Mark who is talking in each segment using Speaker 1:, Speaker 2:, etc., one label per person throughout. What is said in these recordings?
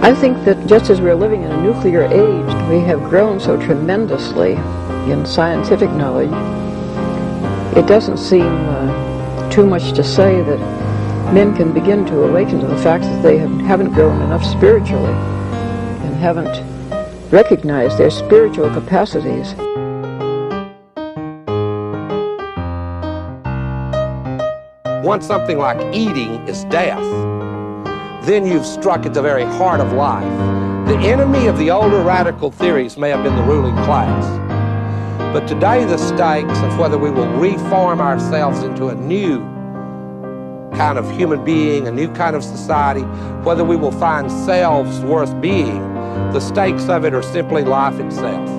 Speaker 1: I think that just as we're living in a nuclear age, we have grown so tremendously in scientific knowledge, it doesn't seem too much to say that men can begin to awaken to the fact that they haven't grown enough spiritually and haven't recognized their spiritual capacities.
Speaker 2: Once something like eating is death, then you've struck at the very heart of life. The enemy of the older radical theories may have been the ruling class, but today the stakes of whether we will reform ourselves into a new kind of human being, a new kind of society, whether we will find selves worth being, the stakes of it are simply life itself.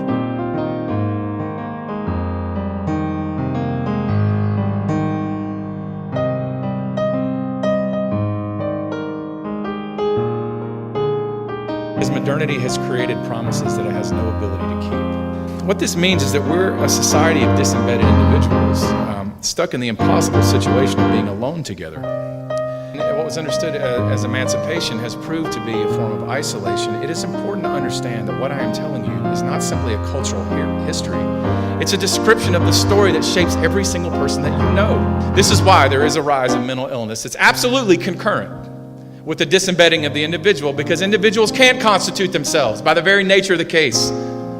Speaker 3: As modernity has created promises that it has no ability to keep. What this means is that we're a society of disembedded individuals, stuck in the impossible situation of being alone together. And what was understood as emancipation has proved to be a form of isolation. It is important to understand that what I am telling you is not simply a cultural history. It's a description of the story that shapes every single person that you know. This is why there is a rise in mental illness. It's absolutely concurrent with the disembedding of the individual, because individuals can't constitute themselves by the very nature of the case.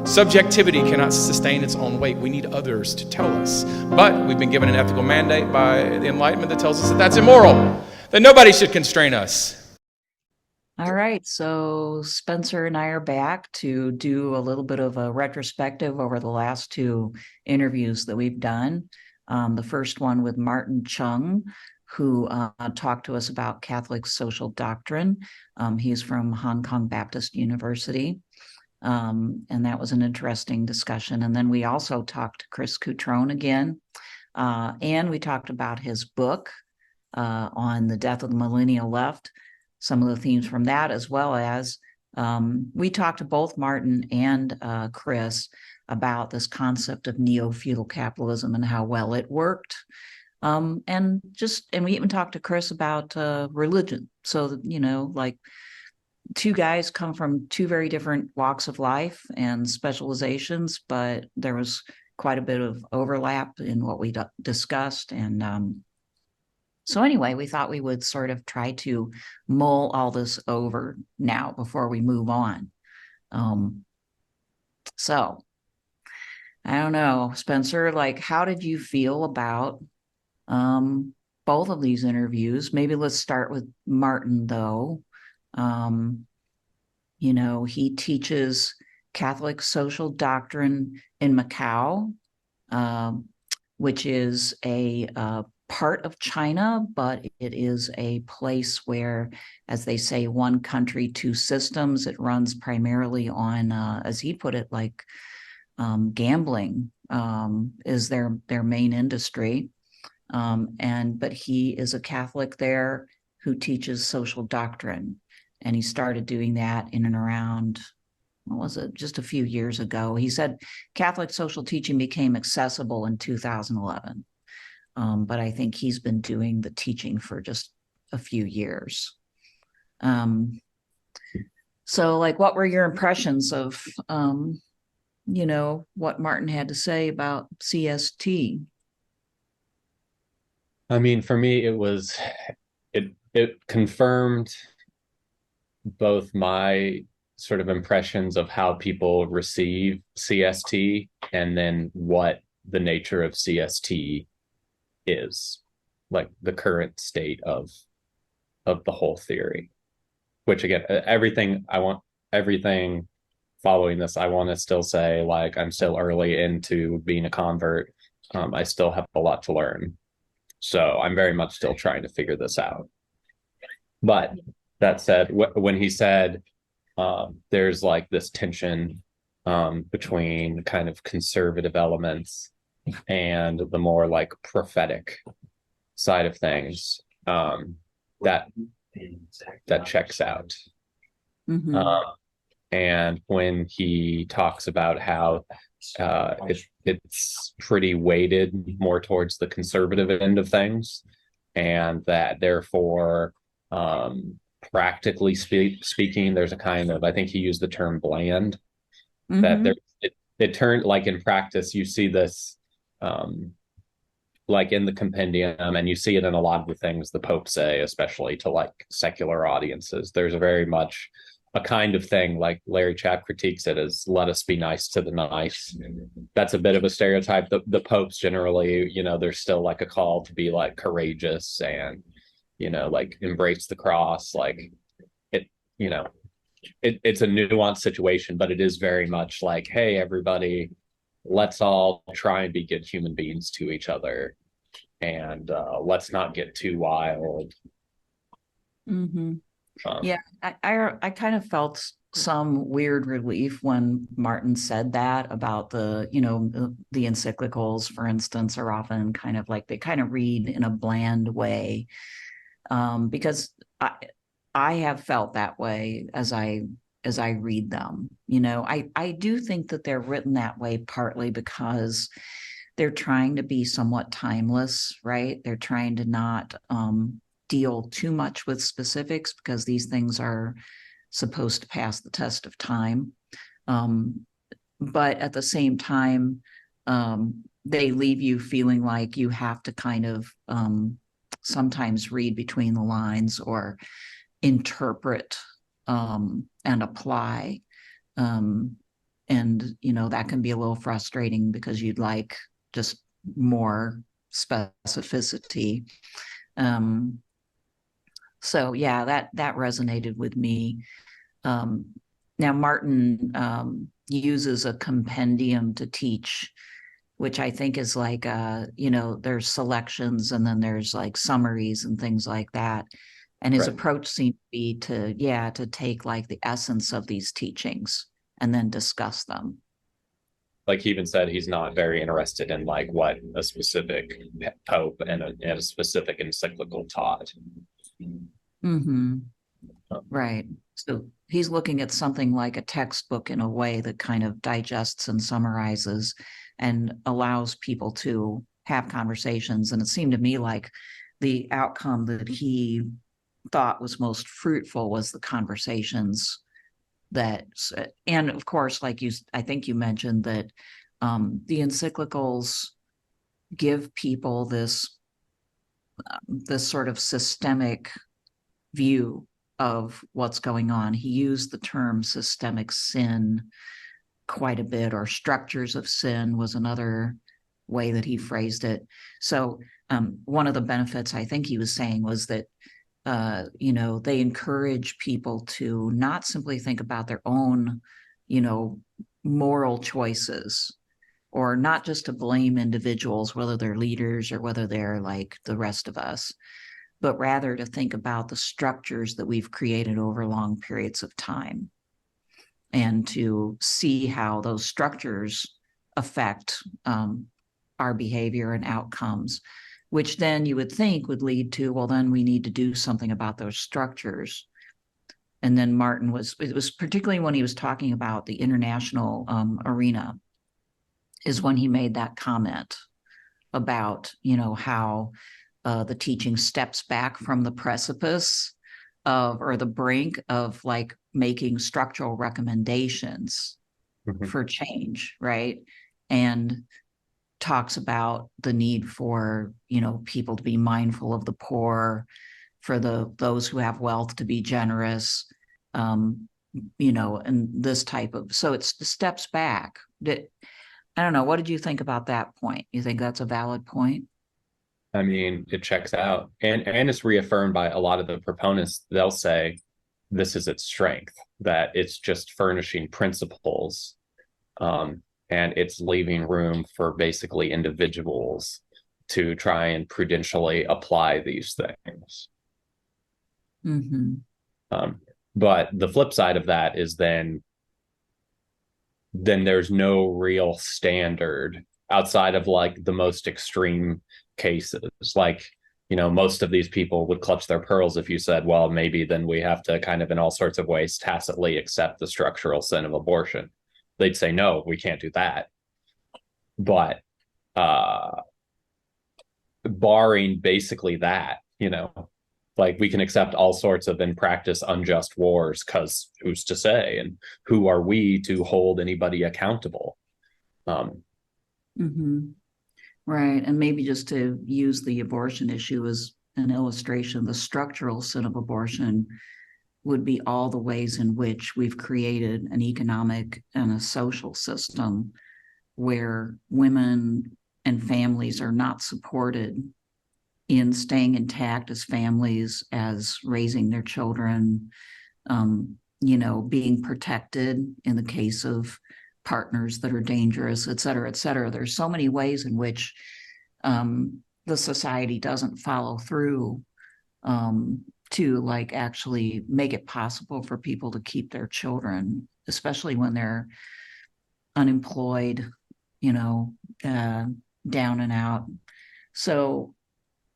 Speaker 3: Subjectivity cannot sustain its own weight. We need others to tell us. But we've been given an ethical mandate by the Enlightenment that tells us that that's immoral, that nobody should constrain us.
Speaker 4: All right, so Spencer and I are back to do a little bit of a retrospective over the last two interviews that we've done. The first one with Martin Chung, who talked to us about Catholic social doctrine. He's from Hong Kong Baptist University. And that was an interesting discussion. And then we also talked to Chris Cutrone again. And we talked about his book on the death of the millennial left, some of the themes from that, as well as we talked to both Martin and Chris about this concept of neo-feudal capitalism and how well it worked. And we even talked to Chris about religion. So, like two guys come from two very different walks of life and specializations, but there was quite a bit of overlap in what we discussed. And so anyway, we thought we would sort of try to mull all this over now before we move on. So I don't know, Spencer, like, how did you feel about both of these interviews? Maybe let's start with Martin, though. He teaches Catholic social doctrine in Macau, which is a part of China, but it is a place where, as they say, one country, two systems. It runs primarily on, as he put it, like gambling is their main industry. But he is a Catholic there who teaches social doctrine. And he started doing that in and around, what was it, just a few years ago. He said Catholic social teaching became accessible in 2011. But I think he's been doing the teaching for just a few years. So, like, what were your impressions of, what Martin had to say about CST?
Speaker 5: I mean, for me, it confirmed both my sort of impressions of how people receive CST and then what the nature of CST is, like the current state of the whole theory. Which again, everything following this, I want to still say, like, I'm still early into being a convert. I still have a lot to learn. So I'm very much still trying to figure this out. But that said, when he said there's like this tension between kind of conservative elements and the more like prophetic side of things, that checks out. Mm-hmm. And when he talks about how it's pretty weighted more towards the conservative end of things, and that therefore practically speaking, there's a kind of, I think he used the term bland, that
Speaker 4: Mhm.
Speaker 5: it turned, like in practice, you see this, like in the compendium, and you see it in a lot of the things the Pope say, especially to like secular audiences. There's a very much a kind of thing, like Larry Chapp critiques it as let us be nice to the nice. That's a bit of a stereotype. The popes generally, there's still like a call to be like courageous and, like embrace the cross. Like it, you know, it's a nuanced situation, but it is very much like, hey, everybody, let's all try and be good human beings to each other, and let's not get too wild.
Speaker 4: Mhm.
Speaker 5: Um,
Speaker 4: Yeah, I kind of felt some weird relief when Martin said that about the encyclicals, for instance, are often kind of like they kind of read in a bland way, because I have felt that way as I read them. I do think that they're written that way partly because they're trying to be somewhat timeless, right? They're trying to not deal too much with specifics because these things are supposed to pass the test of time. But at the same time, they leave you feeling like you have to kind of sometimes read between the lines or interpret and apply. And, that can be a little frustrating because you'd like just more specificity. So yeah, that resonated with me. Now Martin uses a compendium to teach, which I think is like there's selections and then there's like summaries and things like that. And his
Speaker 5: right.
Speaker 4: approach seemed to be to take like the essence of these teachings and then discuss them.
Speaker 5: Like he even said he's not very interested in like what a specific pope and a specific encyclical taught.
Speaker 4: Mm-hmm. Right. So he's looking at something like a textbook in a way that kind of digests and summarizes and allows people to have conversations. And it seemed to me like the outcome that he thought was most fruitful was the conversations and of course, I think you mentioned that the encyclicals give people this sort of systemic view of what's going on. He used the term systemic sin quite a bit, or structures of sin was another way that he phrased it. So one of the benefits I think he was saying was that they encourage people to not simply think about their own, moral choices, or not just to blame individuals, whether they're leaders or whether they're like the rest of us, but rather to think about the structures that we've created over long periods of time and to see how those structures affect our behavior and outcomes, which then you would think would lead to, well, then we need to do something about those structures. And then it was particularly when he was talking about the international arena, is when he made that comment about, how the teaching steps back from the precipice or the brink of like making structural recommendations for change, right? And talks about the need for, people to be mindful of the poor, for those who have wealth to be generous, and this type of, so it's the steps back. I don't know. What did you think about that point? You think that's a valid point?
Speaker 5: I mean, it checks out, and it's reaffirmed by a lot of the proponents. They'll say this is its strength, that it's just furnishing principles, and it's leaving room for basically individuals to try and prudentially apply these things.
Speaker 4: Mm-hmm.
Speaker 5: But the flip side of that is then there's no real standard outside of like the most extreme cases. Like, most of these people would clutch their pearls if you said, well, maybe then we have to kind of in all sorts of ways tacitly accept the structural sin of abortion. They'd say, no, we can't do that. But barring basically that, Like, we can accept all sorts of, in practice, unjust wars, because who's to say, and who are we to hold anybody accountable?
Speaker 4: Right. And maybe just to use the abortion issue as an illustration, the structural sin of abortion would be all the ways in which we've created an economic and a social system where women and families are not supported in staying intact as families, as raising their children, being protected in the case of partners that are dangerous, et cetera, et cetera. There's so many ways in which the society doesn't follow through to like actually make it possible for people to keep their children, especially when they're unemployed, down and out. So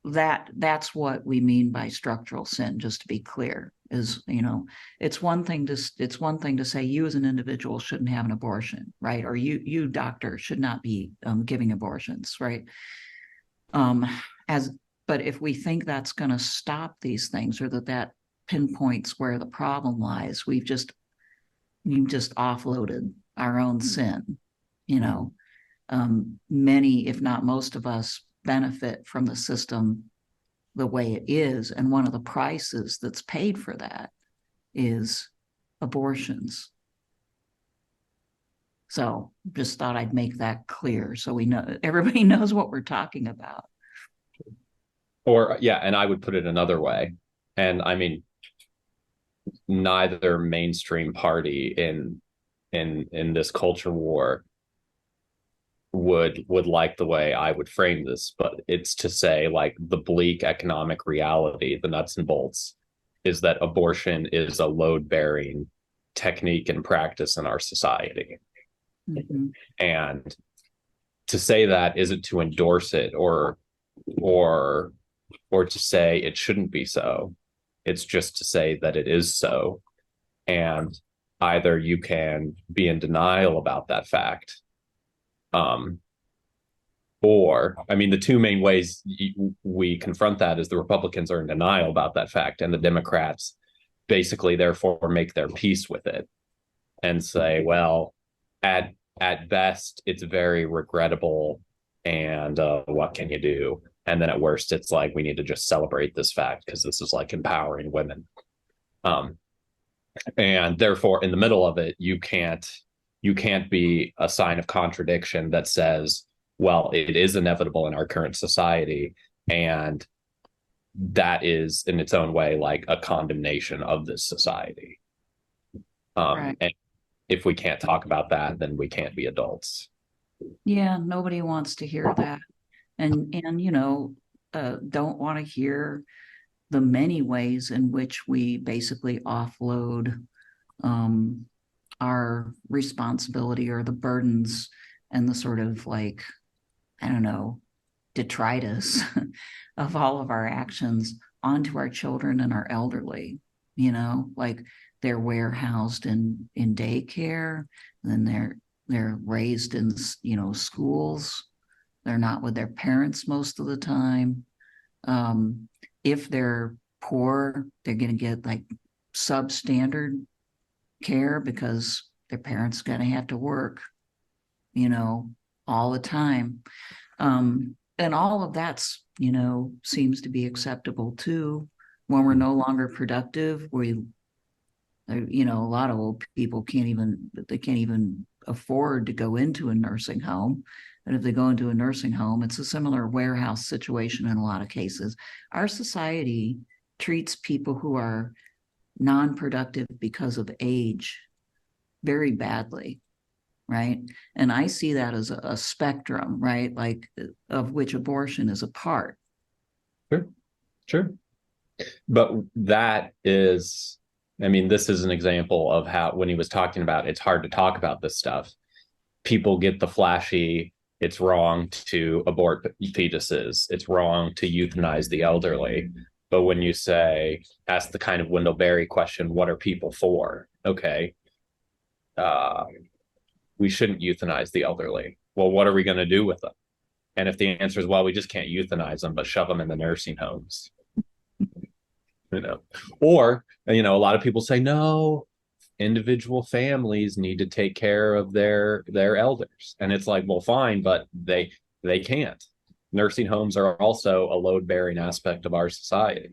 Speaker 4: that's what we mean by structural sin, just to be clear. Is, it's one thing to say you as an individual shouldn't have an abortion, right? Or you doctor should not be giving abortions, right? But if we think that's going to stop these things, or that pinpoints where the problem lies, we've just offloaded our own sin. Many, if not most of us, benefit from the system the way it is, and one of the prices that's paid for that is abortions. So just thought I'd make that clear so we know, everybody knows what we're talking about.
Speaker 5: Or yeah, and I would put it another way, and I mean, neither mainstream party in this culture war would like the way I would frame this, but it's to say, like, the bleak economic reality, the nuts and bolts, is that abortion is a load-bearing technique and practice in our society. And to say that isn't to endorse it or to say it shouldn't be so. It's just to say that it is so. And either you can be in denial about that fact, or, I mean, the two main ways we confront that is the Republicans are in denial about that fact, and the Democrats basically therefore make their peace with it and say, well, at best, it's very regrettable, and what can you do? And then at worst, it's like, we need to just celebrate this fact because this is like empowering women. And therefore, in the middle of it, you can't be a sign of contradiction that says, well, it is inevitable in our current society, and that is in its own way like a condemnation of this society. Right. And if we can't talk about that, then we can't be adults.
Speaker 4: Yeah, nobody wants to hear that. And don't want to hear the many ways in which we basically offload our responsibility, or the burdens and the sort of, like, I don't know, detritus of all of our actions onto our children and our elderly. Like, they're warehoused in daycare, and then they're raised in schools. They're not with their parents most of the time. If they're poor, they're going to get like substandard care because their parents are going to have to work, all the time. And all of that's, seems to be acceptable too. When we're no longer productive, a lot of old people can't even afford to go into a nursing home. And if they go into a nursing home, it's a similar warehouse situation in a lot of cases. Our society treats people who are non-productive because of age very badly, right? And I see that as a spectrum, right? Like, of which abortion is a part.
Speaker 5: Sure. But that is, I mean, this is an example of how, when he was talking about it's hard to talk about this stuff, people get the flashy, it's wrong to abort fetuses, it's wrong to euthanize the elderly. But when you say, ask the kind of Wendell Berry question, what are people for? Okay, we shouldn't euthanize the elderly. Well, what are we going to do with them? And if the answer is, well, we just can't euthanize them, but shove them in the nursing homes. you know. Or, you know, a lot of people say, no, individual families need to take care of their elders. And it's like, well, fine, but they can't. Nursing homes are also a load-bearing aspect of our society,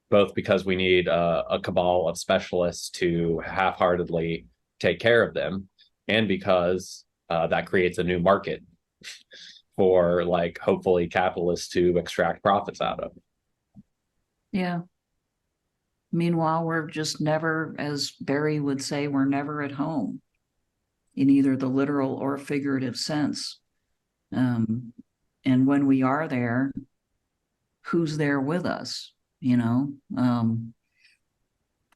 Speaker 5: both because we need a cabal of specialists to half-heartedly take care of them, and because that creates a new market for, like, hopefully capitalists to extract profits out of.
Speaker 4: Yeah. Meanwhile, we're just never, as Barry would say, we're never at home in either the literal or figurative sense. And when we are there, who's there with us, you know?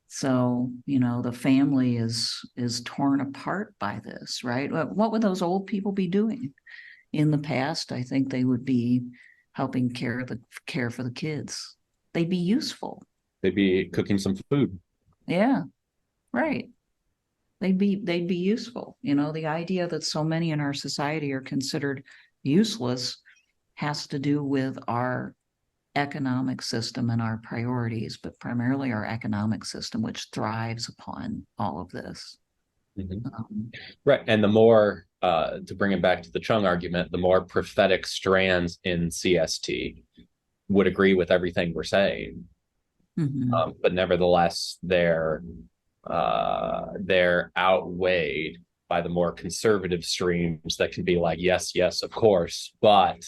Speaker 4: So, you know, the family is torn apart by this, right? What would those old people be doing? In the past, I think they would be helping care for the kids. They'd be useful.
Speaker 5: They'd be cooking some food.
Speaker 4: Yeah, right. They'd be useful. You know, the idea that so many in our society are considered useless has to do with our economic system and our priorities, but primarily our economic system, which thrives upon all of this.
Speaker 5: Right. And the more, to bring it back to the Chung argument, the more prophetic strands in CST would agree with everything we're saying. But nevertheless, they're outweighed by the more conservative streams that can be like, yes, yes, of course, but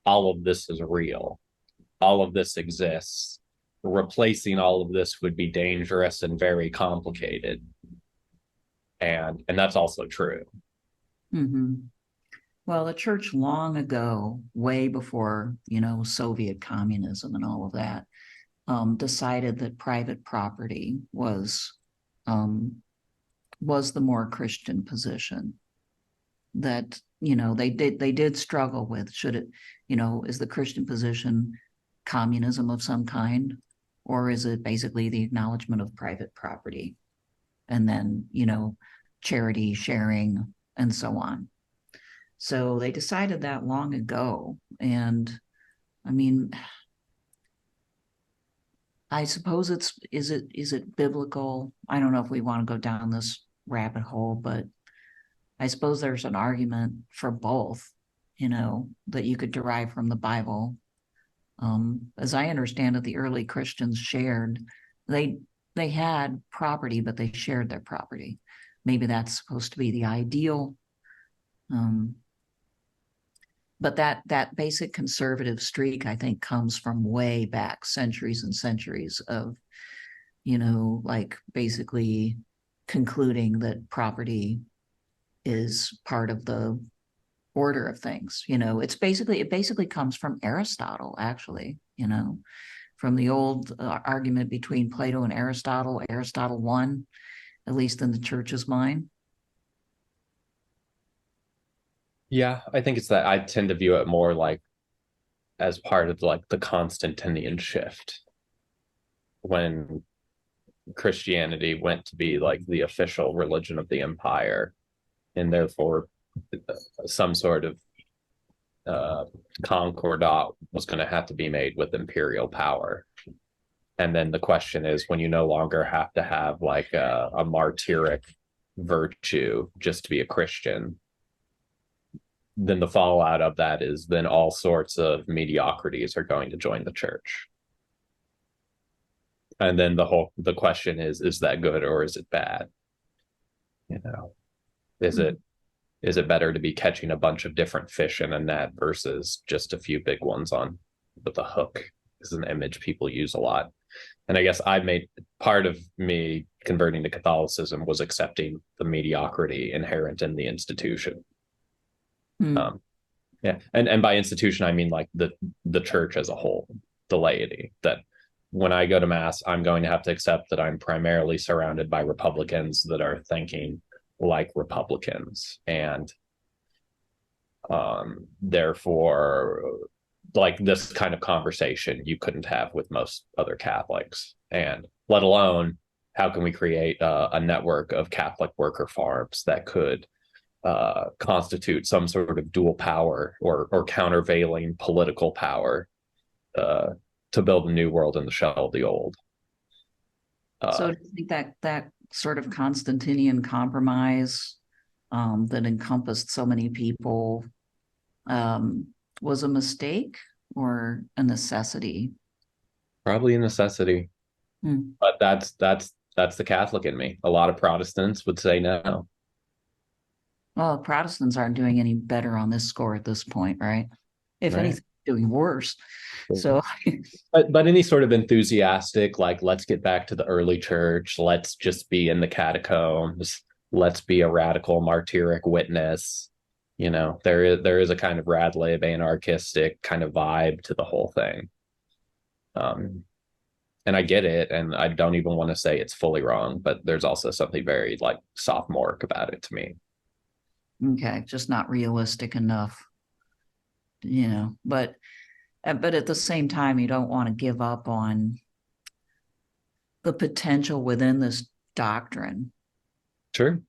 Speaker 5: all of this is real. All of this exists. Replacing all of this would be dangerous and very complicated. And that's also true.
Speaker 4: Well, the church long ago, way before, you know, Soviet communism and all of that, decided that private property was the more Christian position. That, you know, they did struggle with, should it, you know, is the Christian position communism of some kind, or is it basically the acknowledgement of private property, and then, you know, charity, sharing, and so on. So they decided that long ago. And I mean, I suppose is it biblical? I don't know if we want to go down this rabbit hole, but I suppose there's an argument for both, you know, that you could derive from the Bible. As I understand it, the early Christians shared, they had property, but they shared their property. Maybe that's supposed to be the ideal. But that basic conservative streak, I think, comes from way back, centuries and centuries of, you know, like basically concluding that property is part of the order of things. You know, it basically comes from Aristotle, actually, you know, from the old argument between Plato and Aristotle. Aristotle won, at least in the church's mind.
Speaker 5: Yeah, I think it's that I tend to view it more like as part of like the Constantinian shift, when Christianity went to be like the official religion of the empire, and therefore some sort of concordat was going to have to be made with imperial power. And then the question is, when you no longer have to have like a martyric virtue just to be a Christian, then the fallout of that is then all sorts of mediocrities are going to join the church. And then the question is that good or is it bad? You know, is it better to be catching a bunch of different fish in a net versus just a few big ones on with a hook? Is an image people use a lot. And I guess I made part of me converting to Catholicism was accepting the mediocrity inherent in the institution. Yeah, and by institution I mean like the church as a whole, the laity. That when I go to mass, I'm going to have to accept that I'm primarily surrounded by Republicans that are thinking like Republicans, and therefore, like this kind of conversation you couldn't have with most other Catholics, and let alone how can we create a network of Catholic worker farms that could constitute some sort of dual power or countervailing political power to build a new world in the shell of the old.
Speaker 4: So do you think that that sort of Constantinian compromise that encompassed so many people was a mistake or a necessity?
Speaker 5: Probably a necessity, but that's the Catholic in me. A lot of Protestants would say no.
Speaker 4: Well, Protestants aren't doing any better on this score at this point, right? If
Speaker 5: Right.
Speaker 4: anything, doing worse. So
Speaker 5: But any sort of enthusiastic, like, let's get back to the early church, let's just be in the catacombs, let's be a radical martyric witness. You know, there is a kind of rad lib anarchistic kind of vibe to the whole thing. And I get it, and I don't even want to say it's fully wrong, but there's also something very like sophomoric about it to me.
Speaker 4: okay, just not realistic enough, you know, but at the same time, you don't want to give up on the potential within this doctrine,
Speaker 5: Sure.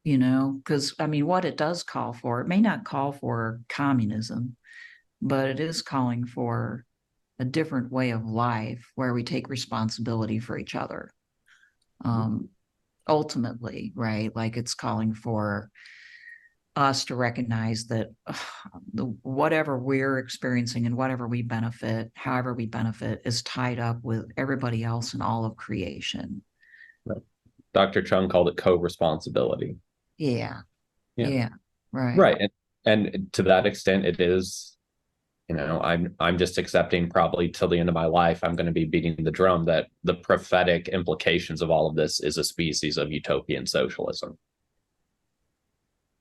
Speaker 4: you know, because I mean, what it does call for, it may not call for communism, but it is calling for a different way of life where we take responsibility for each other. Ultimately, right? Like it's calling for us to recognize that whatever we're experiencing and whatever we benefit, however we benefit, is tied up with everybody else in all of creation.
Speaker 5: Right. Dr. Chung called it co-responsibility.
Speaker 4: Yeah.
Speaker 5: Yeah.
Speaker 4: Yeah. Right.
Speaker 5: Right. And to that extent, it is, you know, I'm just accepting probably till the end of my life, I'm going to be beating the drum that the prophetic implications of all of this is a species of utopian socialism.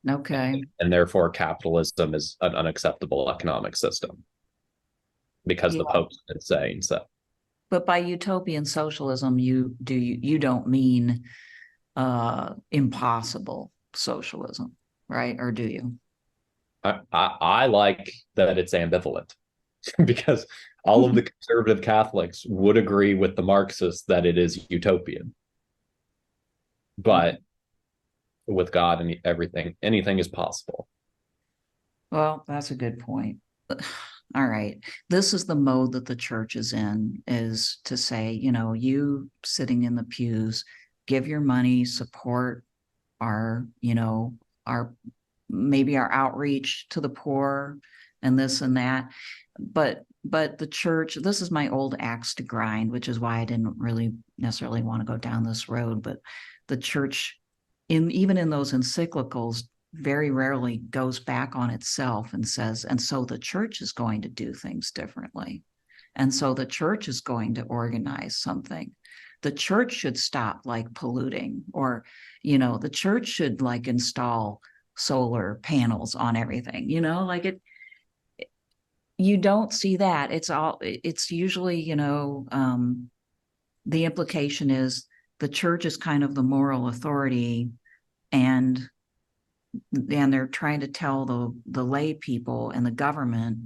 Speaker 4: Okay.
Speaker 5: And therefore capitalism is an unacceptable economic system because the Pope's been saying so.
Speaker 4: But by utopian socialism, you don't mean impossible socialism, right? Or do you?
Speaker 5: I like that it's ambivalent because all of the conservative Catholics would agree with the Marxists that it is utopian. But with God and everything, anything is possible.
Speaker 4: Well, that's a good point. All right. This is the mode that the church is in, is to say, you know, you sitting in the pews, give your money, support our, you know, our maybe our outreach to the poor and this and that. But the church, this is my old axe to grind, which is why I didn't really necessarily want to go down this road. But the church, even in those encyclicals, very rarely goes back on itself and says, and so the church is going to do things differently. And so the church is going to organize something. The church should stop like polluting, or, you know, the church should like install solar panels on everything, you know, like it, you don't see that. It's usually, you know, the implication is the church is kind of the moral authority, and they're trying to tell the lay people and the government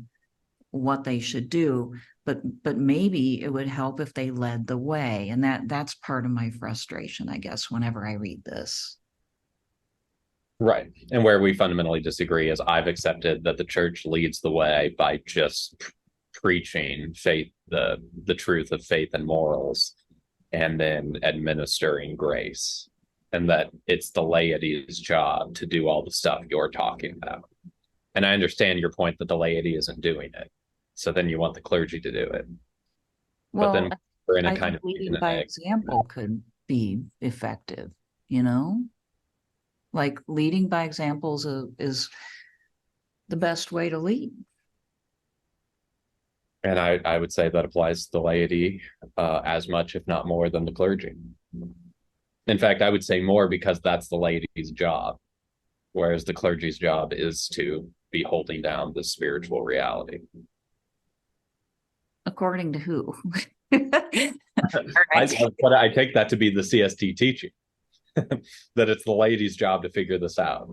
Speaker 4: what they should do, but maybe it would help if they led the way. And that's part of my frustration, I guess, whenever I read this.
Speaker 5: Right. And where we fundamentally disagree is I've accepted that the church leads the way by just preaching faith, the truth of faith and morals, and then administering grace. And that it's the laity's job to do all the stuff you're talking about. And I understand your point that the laity isn't doing it. So then you want the clergy to do it.
Speaker 4: Well,
Speaker 5: but then we're in a
Speaker 4: I
Speaker 5: kind of
Speaker 4: leading by example could be effective, you know? Like leading by examples is the best way to lead.
Speaker 5: And I would say that applies to the laity as much, if not more, than the clergy. In fact, I would say more because that's the laity's job, whereas the clergy's job is to be holding down the spiritual reality.
Speaker 4: According to who?
Speaker 5: I take that to be the CST teaching, that it's the laity's job to figure this out.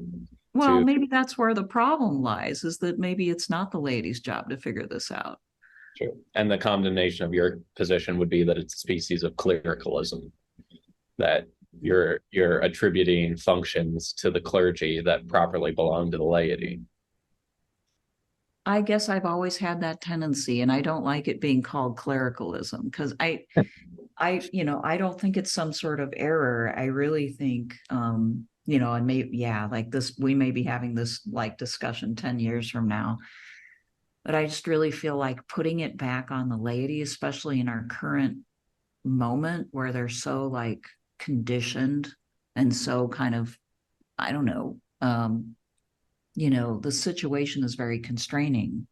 Speaker 4: Well, maybe that's where the problem lies, is that maybe it's not the lady's job to figure this out.
Speaker 5: True. And the condemnation of your position would be that it's a species of clericalism, that you're attributing functions to the clergy that properly belong to the laity.
Speaker 4: I guess I've always had that tendency, and I don't like it being called clericalism because I don't think it's some sort of error. I really think, and maybe, yeah, like this, we may be having this like discussion 10 years from now, but I just really feel like putting it back on the laity, especially in our current moment where they're so like conditioned and so kind of, I don't know, the situation is very constraining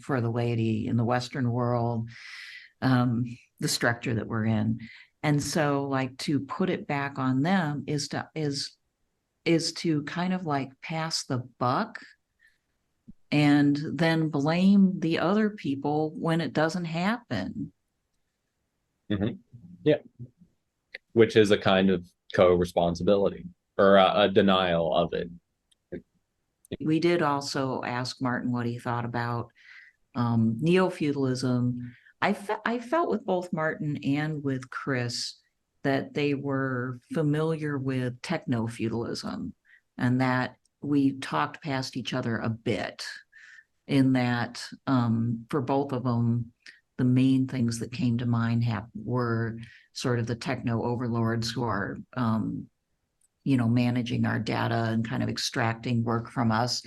Speaker 4: for the laity in the Western world, the structure that we're in. And so like to put it back on them is to kind of like pass the buck and then blame the other people when it doesn't happen.
Speaker 5: Yeah, which is a kind of co-responsibility or a denial of it.
Speaker 4: We did also ask Martin what he thought about neo-feudalism. I felt with both Martin and with Chris that they were familiar with techno-feudalism and that we talked past each other a bit in that for both of them, the main things that came to mind were sort of the techno overlords who are managing our data and kind of extracting work from us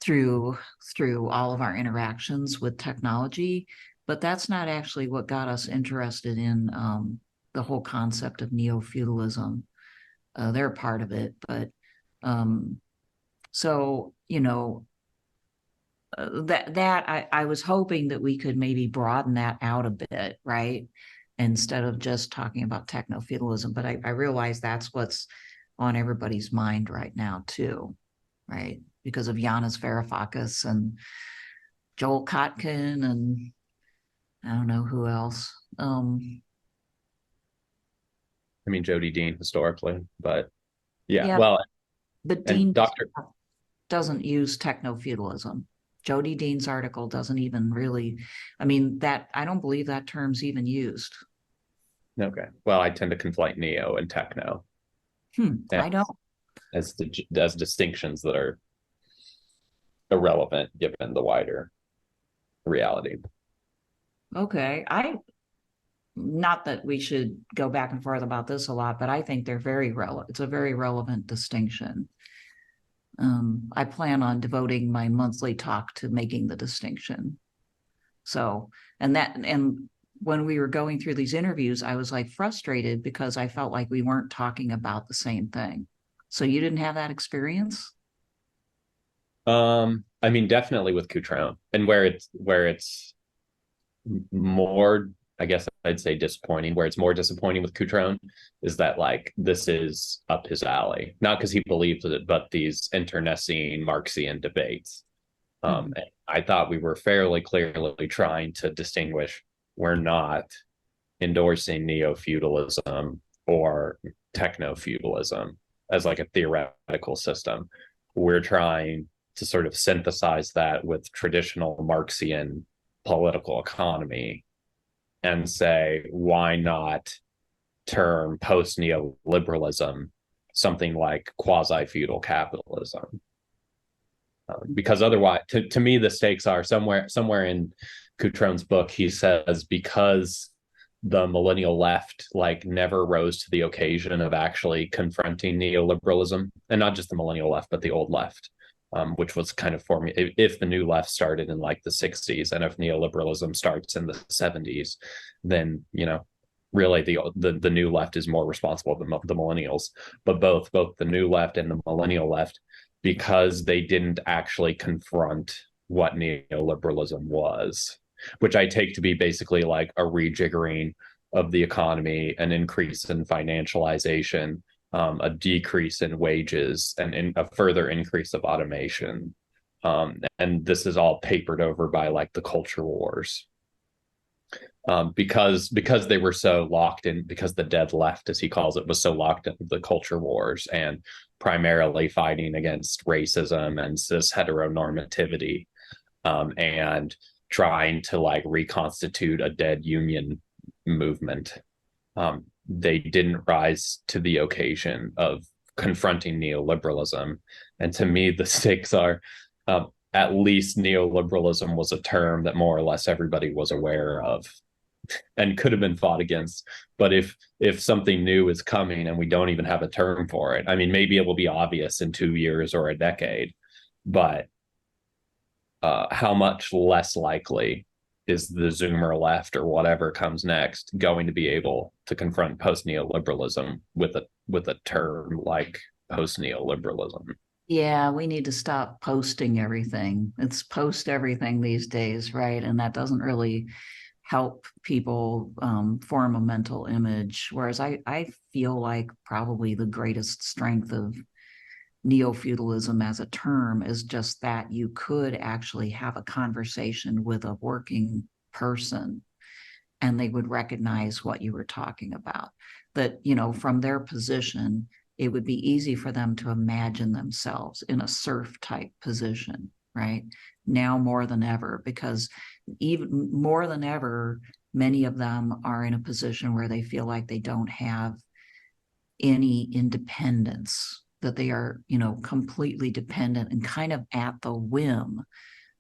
Speaker 4: through all of our interactions with technology. But that's not actually what got us interested in the whole concept of neo-feudalism. They're part of it, but so that I was hoping that we could maybe broaden that out a bit, right? Instead of just talking about techno-feudalism. But I realize that's what's on everybody's mind right now too, right? Because of Yanis Varoufakis and Joel Kotkin and I don't know who else.
Speaker 5: I mean, Jody Dean historically, but yeah. Well,
Speaker 4: but Dean doesn't use techno-feudalism. Jody Dean's article doesn't even really, I don't believe that term's even used.
Speaker 5: Okay. Well, I tend to conflate neo and techno.
Speaker 4: I don't.
Speaker 5: As distinctions that are irrelevant given the wider reality.
Speaker 4: Okay. Not that we should go back and forth about this a lot, but I think they're very relevant. It's a very relevant distinction. I plan on devoting my monthly talk to making the distinction. So, and when we were going through these interviews, I was like frustrated because I felt like we weren't talking about the same thing. So you didn't have that experience?
Speaker 5: Definitely with Cutrone, and where it's more, I guess I'd say disappointing, where it's more disappointing with Cutrone is that like this is up his alley, not because he believes it, but these internecine Marxian debates. And I thought we were fairly clearly trying to distinguish. We're not endorsing neo-feudalism or techno-feudalism as like a theoretical system. We're trying to sort of synthesize that with traditional Marxian political economy and say, why not term post-neoliberalism something like quasi-feudal capitalism? Because otherwise, to me, the stakes are somewhere in Cutrone's book, he says, because the millennial left like never rose to the occasion of actually confronting neoliberalism, and not just the millennial left, but the old left, which was kind of forming. If the new left started in like the 60s, and if neoliberalism starts in the 70s, then really the new left is more responsible than the millennials. But both the new left and the millennial left, because they didn't actually confront what neoliberalism was, which I take to be basically like a rejiggering of the economy, an increase in financialization, a decrease in wages, and a further increase of automation. And this is all papered over by like the culture wars. Because they were so locked in, because the dead left, as he calls it, was so locked into the culture wars and primarily fighting against racism and cis heteronormativity, and trying to like reconstitute a dead union movement. They didn't rise to the occasion of confronting neoliberalism. And to me, the stakes are at least neoliberalism was a term that more or less everybody was aware of and could have been fought against. But if something new is coming and we don't even have a term for it, I mean, maybe it will be obvious in 2 years or a decade, but how much less likely is the Zoomer left or whatever comes next going to be able to confront post-neoliberalism with a term like post-neoliberalism?
Speaker 4: Yeah, we need to stop posting everything. It's post everything these days, right? And that doesn't really help people form a mental image. Whereas I feel like probably the greatest strength of neo-feudalism as a term is just that you could actually have a conversation with a working person and they would recognize what you were talking about. That, you know, from their position, it would be easy for them to imagine themselves in a serf type position, right? Now more than ever, because even more than ever, many of them are in a position where they feel like they don't have any independence, that they are, you know, completely dependent and kind of at the whim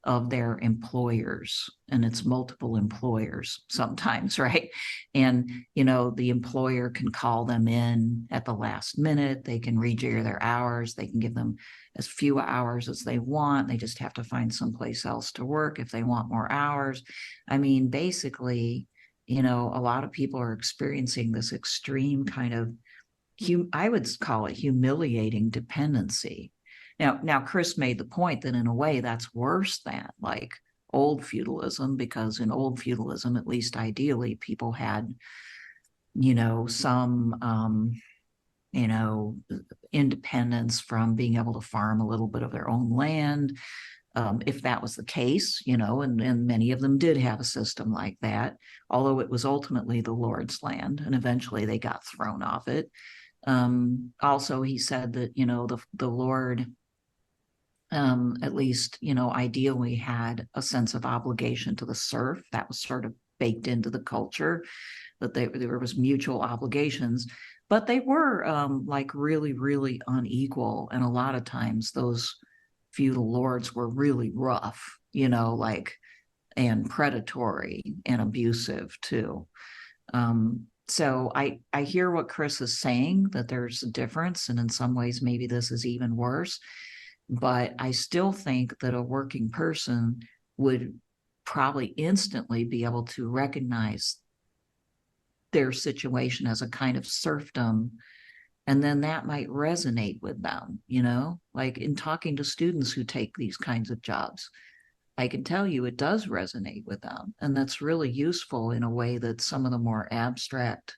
Speaker 4: of their employers, and it's multiple employers sometimes, right? And, you know, the employer can call them in at the last minute, they can rejigger their hours, they can give them as few hours as they want, they just have to find someplace else to work if they want more hours. I mean, basically, you know, a lot of people are experiencing this extreme kind of, I would call it humiliating dependency. Now, Chris made the point that in a way that's worse than like old feudalism, because in old feudalism, at least ideally, people had, you know, some, you know, independence from being able to farm a little bit of their own land. If that was the case, you know, and many of them did have a system like that, although it was ultimately the Lord's land and eventually they got thrown off it. Also, he said that, you know, the Lord, at least, you know, ideally had a sense of obligation to the serf. That was sort of baked into the culture, that there was mutual obligations, but they were like really, really unequal. And a lot of times those feudal lords were really rough, you know, like, and predatory and abusive too. So I hear what Chris is saying, that there's a difference, and in some ways maybe this is even worse. But I still think that a working person would probably instantly be able to recognize their situation as a kind of serfdom. And then that might resonate with them, you know, like in talking to students who take these kinds of jobs. I can tell you it does resonate with them. And that's really useful in a way that some of the more abstract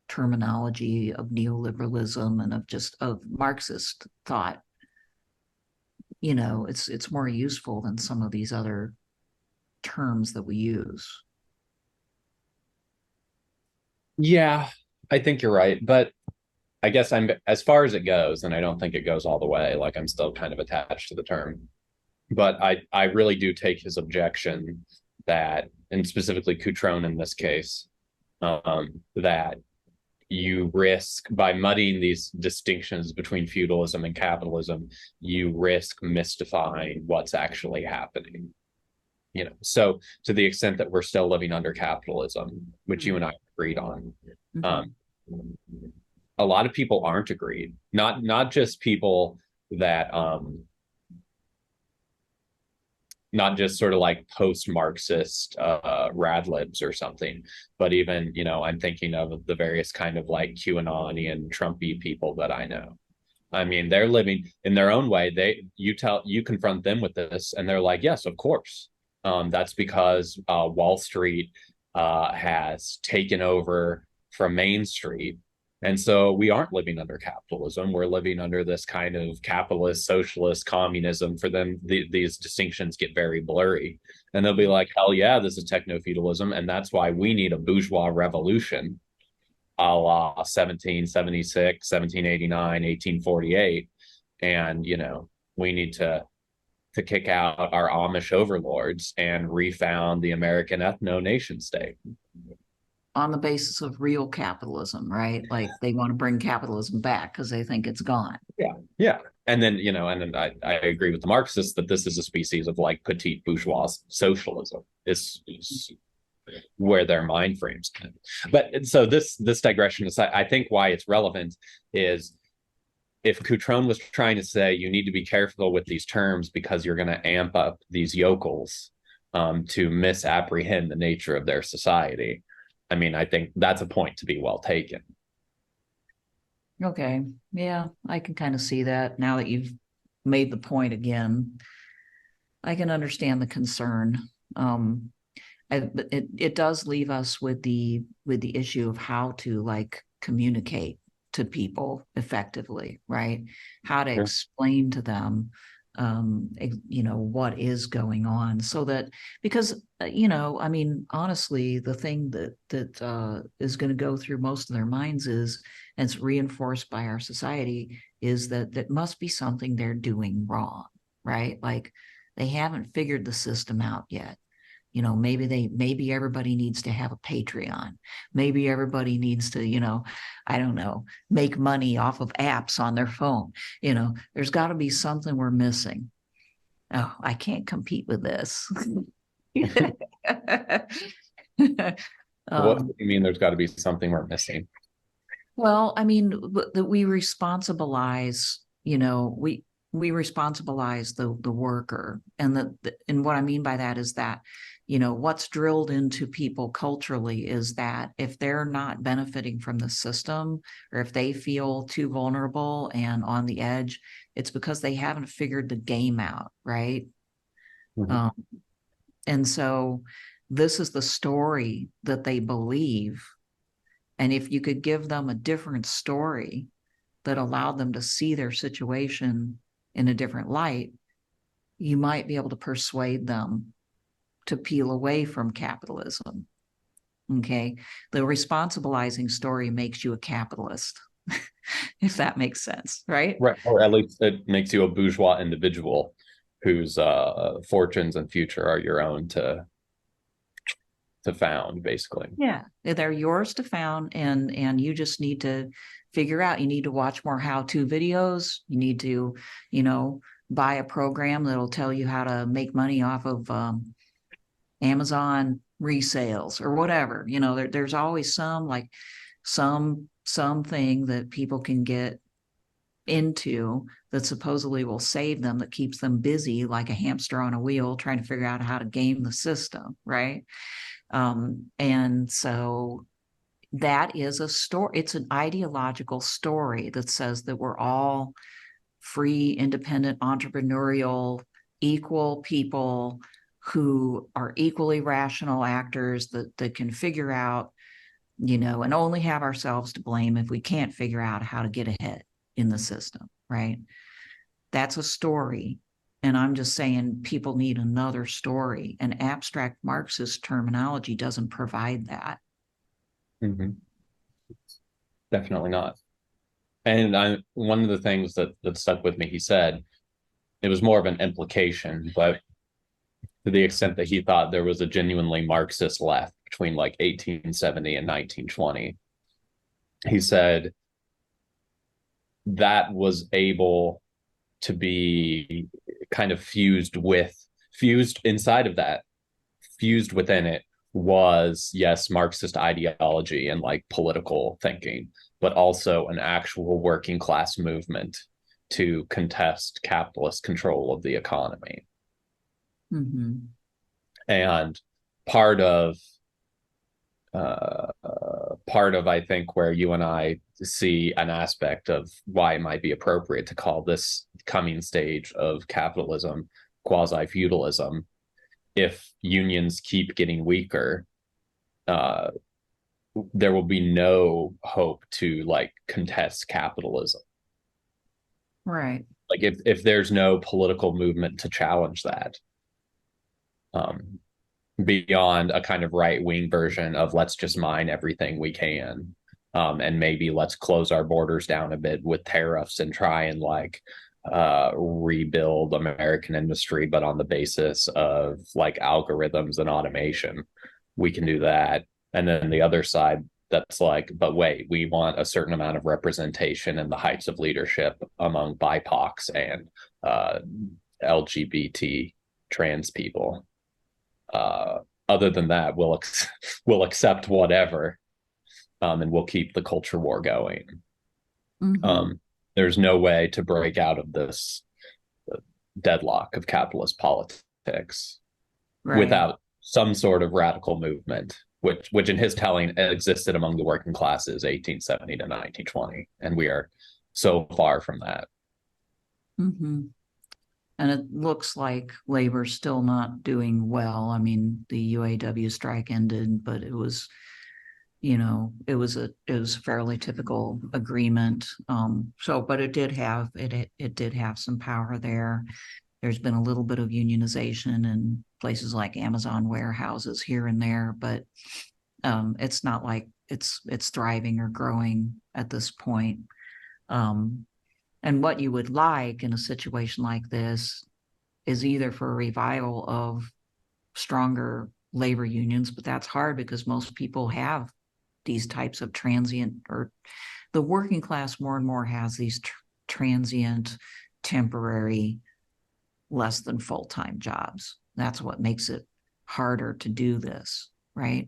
Speaker 4: terminology of neoliberalism and of Marxist thought, you know, it's more useful than some of these other terms that we use.
Speaker 5: Yeah, I think you're right. But I guess I'm, as far as it goes, and I don't think it goes all the way, like I'm still kind of attached to the term. But I really do take his objection that, and specifically Cutrone in this case, that you risk, by muddying these distinctions between feudalism and capitalism, you risk mystifying what's actually happening. You know, so to the extent that we're still living under capitalism, which you and I agreed on, a lot of people aren't agreed. Not just people that not just sort of like post-Marxist radlibs or something, but even, you know, I'm thinking of the various kind of like QAnon and Trumpy people that I know. I mean, they're living in their own way. You confront them with this and they're like, yes, of course. That's because Wall Street has taken over from Main Street. And so we aren't living under capitalism. We're living under this kind of capitalist, socialist, communism. For them, these distinctions get very blurry. And they'll be like, hell yeah, this is techno-feudalism. And that's why we need a bourgeois revolution, a la 1776, 1789, 1848. And, you know, we need to kick out our Amish overlords and refound the American ethno-nation state.
Speaker 4: On the basis of real capitalism, right? Like they want to bring capitalism back because they think it's gone.
Speaker 5: Yeah. Yeah. And then, I agree with the Marxists that this is a species of like petite bourgeois socialism. Is where their mind frames can. But so this digression aside, I think why it's relevant is if Cutrone was trying to say you need to be careful with these terms because you're going to amp up these yokels to misapprehend the nature of their society. I mean, I think that's a point to be well taken.
Speaker 4: Okay. Yeah, I can kind of see that now that you've made the point again. I can understand the concern. It does leave us with the issue of how to like communicate to people effectively, right? How to explain to them what is going on, so that, because I mean, honestly, the thing that is going to go through most of their minds is, and it's reinforced by our society, is that must be something they're doing wrong, right? Like they haven't figured the system out yet. Maybe everybody needs to have a Patreon. Maybe everybody needs to, I don't know, make money off of apps on their phone. There's got to be something we're missing. Oh, I can't compete with this.
Speaker 5: What do you mean there's got to be something we're missing?
Speaker 4: Well, I mean, that we responsibilize, we responsibilize the worker. And and what I mean by that is that, what's drilled into people culturally is that if they're not benefiting from the system, or if they feel too vulnerable and on the edge, it's because they haven't figured the game out, right?
Speaker 5: Mm-hmm.
Speaker 4: And so this is the story that they believe. And if you could give them a different story that allowed them to see their situation in a different light, you might be able to persuade them to peel away from capitalism. Okay. The responsibilizing story makes you a capitalist, if that makes sense, right?
Speaker 5: Right. Or at least it makes you a bourgeois individual whose fortunes and future are your own to found, basically.
Speaker 4: Yeah, they're yours to found, and you just need to figure out, you need to watch more how-to videos. You need to, buy a program that'll tell you how to make money off of Amazon resales or whatever. There's always something that people can get into that supposedly will save them, that keeps them busy like a hamster on a wheel trying to figure out how to game the system, right? And so that is a story. It's an ideological story that says that we're all free, independent, entrepreneurial, equal people who are equally rational actors that can figure out, and only have ourselves to blame if we can't figure out how to get ahead in the system, right? That's a story. And I'm just saying people need another story. And abstract Marxist terminology doesn't provide that.
Speaker 5: Mm-hmm. Definitely not. And one of the things that stuck with me, he said, it was more of an implication, but to the extent that he thought there was a genuinely Marxist left between like 1870 and 1920, he said that was able to be kind of fused inside of that, fused within it was, yes, Marxist ideology and like political thinking, but also an actual working class movement to contest capitalist control of the economy.
Speaker 4: Mm-hmm.
Speaker 5: And part of I think where you and I see an aspect of why it might be appropriate to call this coming stage of capitalism quasi-feudalism, if unions keep getting weaker, there will be no hope to like contest capitalism.
Speaker 4: Right.
Speaker 5: Like if there's no political movement to challenge that, beyond a kind of right-wing version of let's just mine everything we can, and maybe let's close our borders down a bit with tariffs and try and like rebuild American industry, but on the basis of like algorithms and automation. We can do that. And then the other side that's like, but wait, we want a certain amount of representation in the heights of leadership among BIPOCs and LGBT trans people. Other than that, we'll accept whatever, and we'll keep the culture war going. There's no way to break out of this deadlock of capitalist politics without some sort of radical movement, which in his telling existed among the working classes 1870 to 1920, and we are so far from that.
Speaker 4: And it looks like labor's still not doing well. I mean, the UAW strike ended, but it was, it was a fairly typical agreement. But it did have some power there. There's been a little bit of unionization in places like Amazon warehouses here and there, but it's not like it's thriving or growing at this point. And what you would like in a situation like this is either for a revival of stronger labor unions, but that's hard because most people have these types of transient, or the working class more and more has these transient, temporary, less than full-time jobs. That's what makes it harder to do this, right?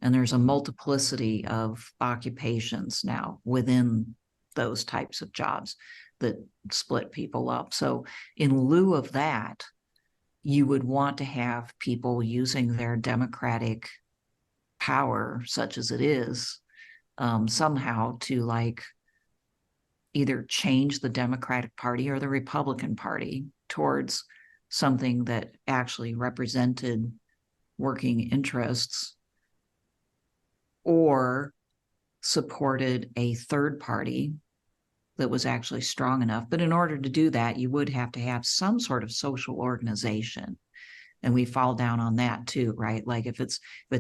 Speaker 4: And there's a multiplicity of occupations now within those types of jobs that split people up. So in lieu of that, you would want to have people using their democratic power, such as it is, somehow to like either change the Democratic Party or the Republican Party towards something that actually represented working interests or supported a third party that was actually strong enough. But in order to do that, you would have to have some sort of social organization. And we fall down on that too, right? Like if it's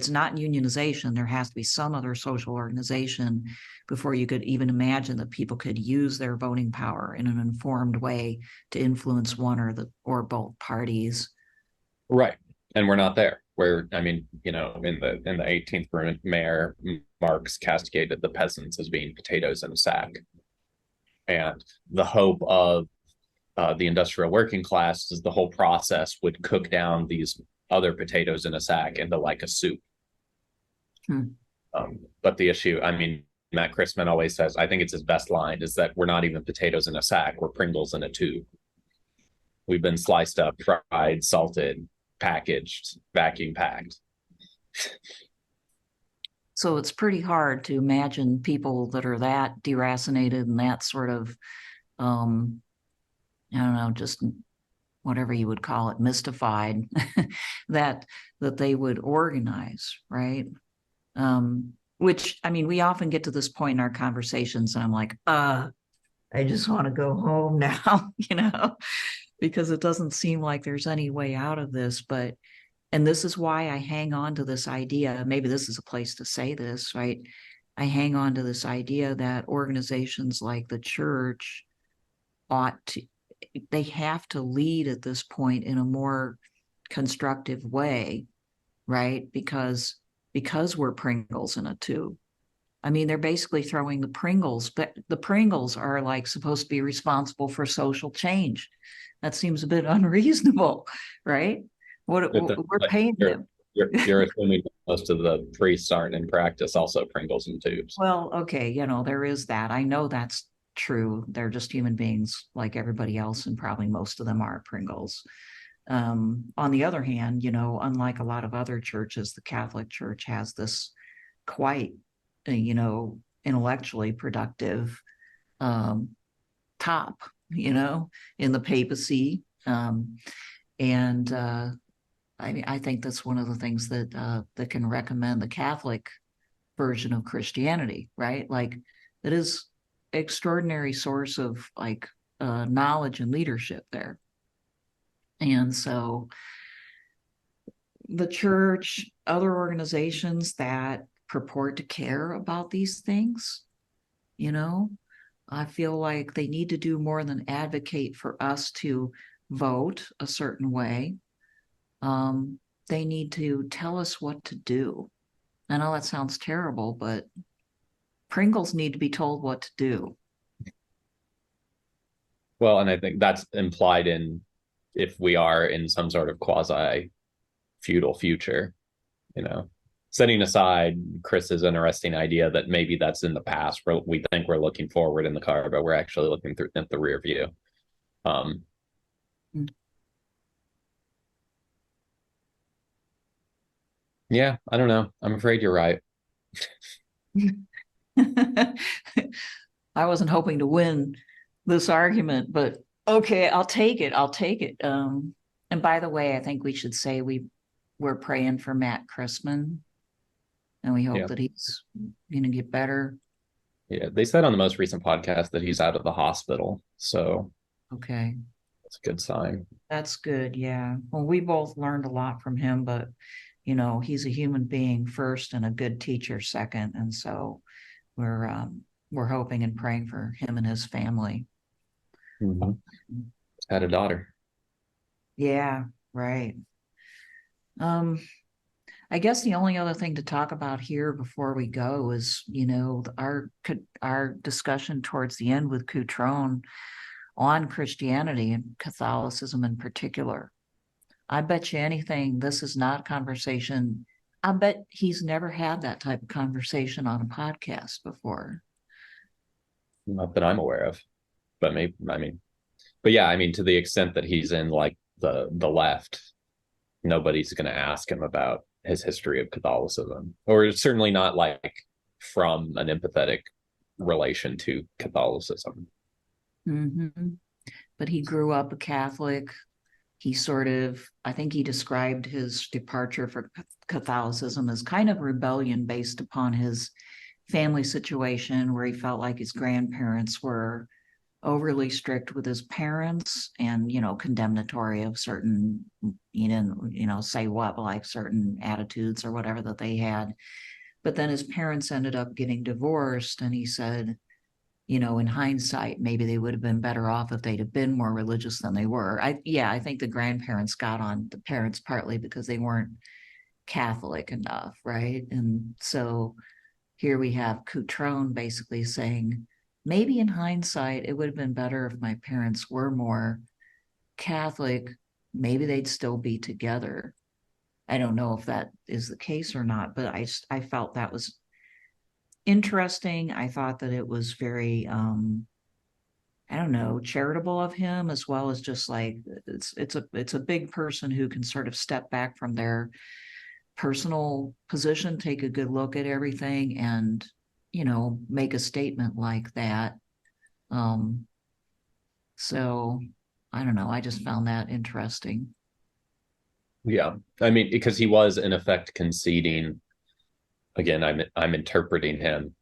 Speaker 4: not unionization, there has to be some other social organization before you could even imagine that people could use their voting power in an informed way to influence one or both parties.
Speaker 5: Right. And we're not there. In the 18th Mayor, Marx castigated the peasants as being potatoes in a sack. And the hope of the industrial working class is the whole process would cook down these other potatoes in a sack into like a soup. But the issue, Matt Christman always says, I think it's his best line, is that we're not even potatoes in a sack, we're Pringles in a tube. We've been sliced up, fried, salted, packaged, vacuum packed.
Speaker 4: So it's pretty hard to imagine people that are that deracinated and that sort of, I don't know, just whatever you would call it, mystified, that they would organize, right? Which, we often get to this point in our conversations and I'm like, I just want to go home now, because it doesn't seem like there's any way out of this. And this is why I hang on to this idea, maybe this is a place to say this, right? I hang on to this idea that organizations like the church they have to lead at this point in a more constructive way, right? Because we're Pringles in a tube. They're basically throwing the Pringles, but the Pringles are like supposed to be responsible for social change. That seems a bit unreasonable, right? We're paying them.
Speaker 5: You're assuming most of the priests aren't in practice also Pringles in tubes.
Speaker 4: Well, okay, there is that. I know that's true. They're just human beings like everybody else, and probably most of them are Pringles. On the other hand, unlike a lot of other churches, the Catholic Church has this quite, intellectually productive top, in the papacy. I think that's one of the things that can recommend the Catholic version of Christianity, right? Like it is extraordinary source of knowledge and leadership there. And so the church, other organizations that purport to care about these things, I feel like they need to do more than advocate for us to vote a certain way. They need to tell us what to do. I know that sounds terrible, but Pringles need to be told what to do.
Speaker 5: Well, and I think that's implied in if we are in some sort of quasi feudal future, you know, setting aside Chris's interesting idea that maybe that's in the past, where we think we're looking forward in the car, but we're actually looking through at the rear view. Yeah, I don't know. I'm afraid you're right.
Speaker 4: I wasn't hoping to win this argument, but okay, I'll take it. I'll take it. And by the way, I think we should say we're praying for Matt Chrisman, and we hope that he's going to get better.
Speaker 5: Yeah, they said on the most recent podcast that he's out of the hospital, so
Speaker 4: okay,
Speaker 5: that's a good sign.
Speaker 4: That's good. Yeah. Well, we both learned a lot from him, but you know, he's a human being first and a good teacher second, and so we're hoping and praying for him and his family.
Speaker 5: Mm-hmm. Had a daughter.
Speaker 4: Yeah, right. I guess the only other thing to talk about here before we go is, you know, our discussion towards the end with Cutrone on Christianity and Catholicism in particular. I bet you anything, this is not a conversation. I bet he's never had that type of conversation on a podcast before.
Speaker 5: Not that I'm aware of, but maybe, but yeah, to the extent that he's in like the left, nobody's going to ask him about his history of Catholicism, or certainly not like from an empathetic relation to Catholicism.
Speaker 4: Mm-hmm. But he grew up a Catholic. He I think he described his departure for Catholicism as kind of rebellion based upon his family situation, where he felt like his grandparents were overly strict with his parents and, you know, condemnatory of certain, say what, like certain attitudes or whatever that they had. But then his parents ended up getting divorced, and he said, you know, in hindsight, maybe they would have been better off if they'd have been more religious than they were. I think the grandparents got on the parents partly because they weren't Catholic enough, right? And so here we have Cutrone basically saying, maybe in hindsight, it would have been better if my parents were more Catholic. Maybe they'd still be together. I don't know if that is the case or not, but I felt that was interesting. I thought that it was very, I don't know, charitable of him, as well as just like it's a big person who can sort of step back from their personal position, take a good look at everything, and, you know, make a statement like that. So I don't know. I just found that interesting.
Speaker 5: Yeah, because he was in effect conceding. Again, I'm interpreting him,